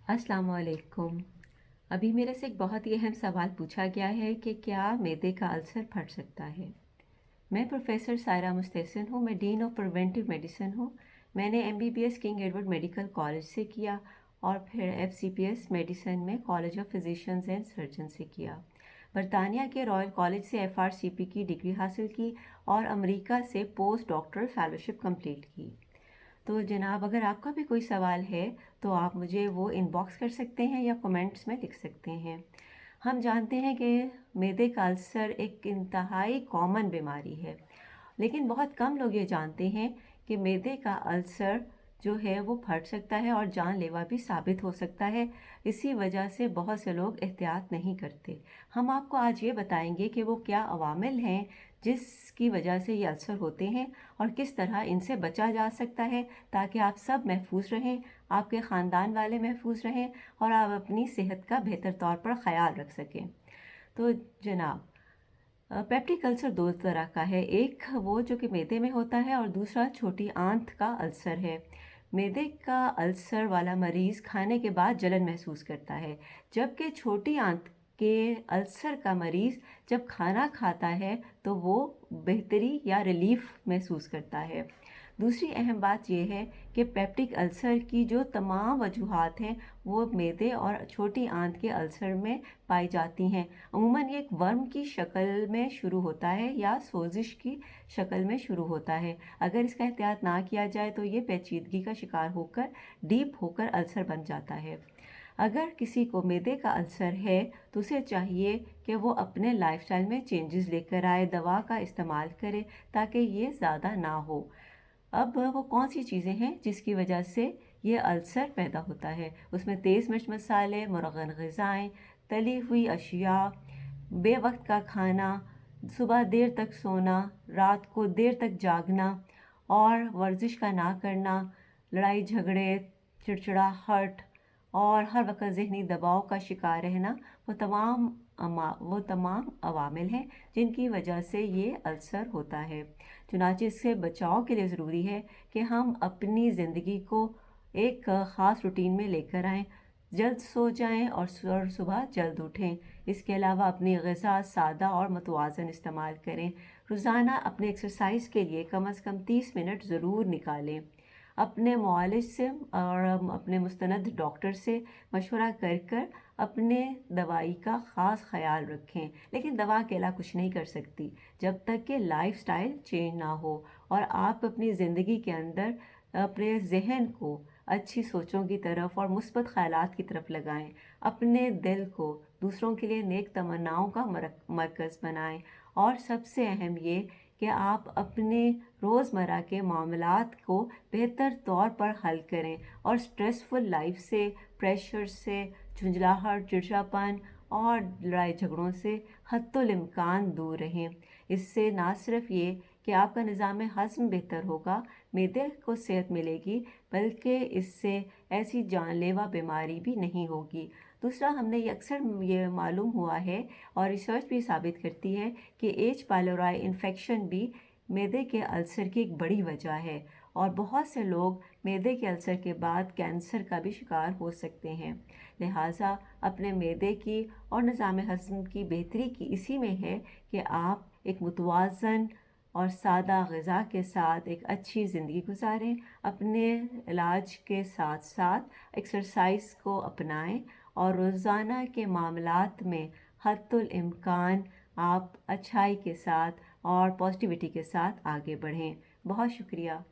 अस्सलाम वालेकुम। अभी मेरे से एक बहुत ही अहम सवाल पूछा गया है कि क्या मैदे का अल्सर फट सकता है। मैं प्रोफेसर सायरा मुस्तहसन हूँ। मैं डीन ऑफ प्रिवेंटिव मेडिसिन हूँ। मैंने MBBS king Edward medical college से किया और फिर एफसीपीएस मेडिसिन में college of physicians and surgeon से किया। बरतानिया के रॉयल कॉलेज से एफआरसीपी की डिग्री हासिल की और अमेरिका से पोस्ट डॉक्टरल फेलोशिप कंप्लीट की। तो जनाब, अगर आपका भी कोई सवाल है तो आप मुझे वो इनबॉक्स कर सकते हैं या कमेंट्स में लिख सकते हैं। हम जानते हैं कि मैदे का अल्सर एक इंतहाई कॉमन बीमारी है, लेकिन बहुत कम लोग ये जानते हैं कि मैदे का अल्सर जो है वो फट सकता है और जानलेवा भी साबित हो सकता है। इसी वजह से बहुत से लोग एहतियात नहीं करते। हम आपको आज ये बताएंगे कि वो क्या अवामिल हैं जिसकी वजह से ये अल्सर होते हैं और किस तरह इनसे बचा जा सकता है, ताकि आप सब महफूज रहें, आपके ख़ानदान वाले महफूज रहें और आप अपनी सेहत का बेहतर तौर पर ख्याल रख सकें। तो जनाब, पेप्टिक अल्सर दो तरह का है। एक वो जो कि मैदे में होता है और दूसरा छोटी आंत का अल्सर है। मैदे का अल्सर वाला मरीज़ खाने के बाद जलन महसूस करता है, जबकि छोटी आंत के अल्सर का मरीज़ जब खाना खाता है तो वो बेहतरी या रिलीफ महसूस करता है। दूसरी अहम बात यह है कि पेप्टिक अल्सर की जो तमाम वजूहात हैं वो मैदे और छोटी आंत के अल्सर में पाई जाती हैं। अमूमन ये एक वर्म की शक्ल में शुरू होता है या सोजिश की शक्ल में शुरू होता है। अगर इसका एहतियात ना किया जाए तो ये पेचीदगी का शिकार होकर डीप होकर अल्सर बन जाता है। अगर किसी को मैदे का अल्सर है तो उसे चाहिए कि वो अपने लाइफस्टाइल में चेंजेस लेकर आए, दवा का इस्तेमाल करे ताकि ये ज़्यादा ना हो। अब वो कौन सी चीज़ें हैं जिसकी वजह से ये अल्सर पैदा होता है? उसमें तेज़ मिर्च मसाले, मुरगन ग़िज़ाएँ, तली हुई अशिया, बेवक्त का खाना, सुबह देर तक सोना, रात को देर तक जागना और वर्जिश का ना करना, लड़ाई झगड़े, चिड़चिड़ाहट और हर वक्त ज़हनी दबाव का शिकार रहना, वो तमाम अवामिल हैं जिनकी वजह से ये अल्सर होता है। चुनांचे इससे बचाव के लिए ज़रूरी है कि हम अपनी ज़िंदगी को एक ख़ास रूटीन में लेकर आएँ, जल्द सो जाएं और सुबह जल्द उठें। इसके अलावा अपनी ग़िज़ा सादा और मुतवाज़न इस्तेमाल करें। रोज़ाना अपने एक्सरसाइज के लिए कम से कम 30 मिनट ज़रूर निकालें। अपने मुआलिज से और अपने मुस्तनद डॉक्टर से मशवरा कर अपने दवाई का ख़ास ख्याल रखें। लेकिन दवा अकेला कुछ नहीं कर सकती जब तक कि लाइफस्टाइल चेंज ना हो और आप अपनी ज़िंदगी के अंदर अपने जहन को अच्छी सोचों की तरफ और मुस्बत ख़यालात की तरफ लगाएं। अपने दिल को दूसरों के लिए नेक तमन्नाओं का मरकज़ बनाएं और सबसे अहम ये कि आप अपने रोज़मर्रा के मामलात को बेहतर तौर पर हल करें और स्ट्रेसफुल लाइफ से, प्रेशर से, झुंझलाहट, चिड़चिड़ापन और लड़ाई झगड़ों से हद्दुल इम्कान दूर रहें। इससे ना सिर्फ ये कि आपका निज़ाम हज़्म बेहतर होगा, मैदे को सेहत मिलेगी, बल्कि इससे ऐसी जानलेवा बीमारी भी नहीं होगी। दूसरा, हमने ये अक्सर ये मालूम हुआ है और रिसर्च भी साबित करती है कि एच पाइलोराई इन्फेक्शन भी मैदे के अल्सर की एक बड़ी वजह है और बहुत से लोग मैदे के अल्सर के बाद कैंसर का भी शिकार हो सकते हैं। लिहाजा अपने मैदे की और निज़ाम हज़्म की बेहतरी की इसी में है कि आप एक मुतवाज़न और सादा ग़िज़ा के साथ एक अच्छी ज़िंदगी गुजारें। अपने इलाज के साथ साथ एक्सरसाइज को अपनाएं और रोज़ाना के मामलात में हद्दुल इम्कान आप अच्छाई के साथ और पॉजिटिविटी के साथ आगे बढ़ें। बहुत शुक्रिया।